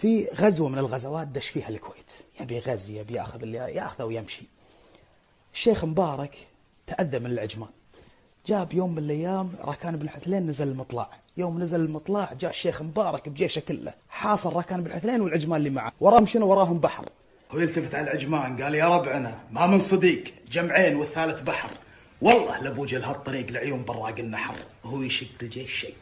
في غزوة من الغزوات دش فيها الكويت، يبي يغزي، يبي ياخذ اللي ياخذه ويمشي. الشيخ مبارك تأذى من العجمان، جاب يوم من الأيام راكان بن حثلين نزل المطلع. يوم نزل المطلع جاء الشيخ مبارك بجيشه كله، حاصر راكان بن حثلين والعجمان اللي معه، وراهم شنو؟ وراهم بحر. هو يلتفت على العجمان قال: يا ربعنا ما من صديق، جمعين والثالث بحر، والله لبوجه لهالطريق لعيون براق النحر. وهو يشد الجيش شيء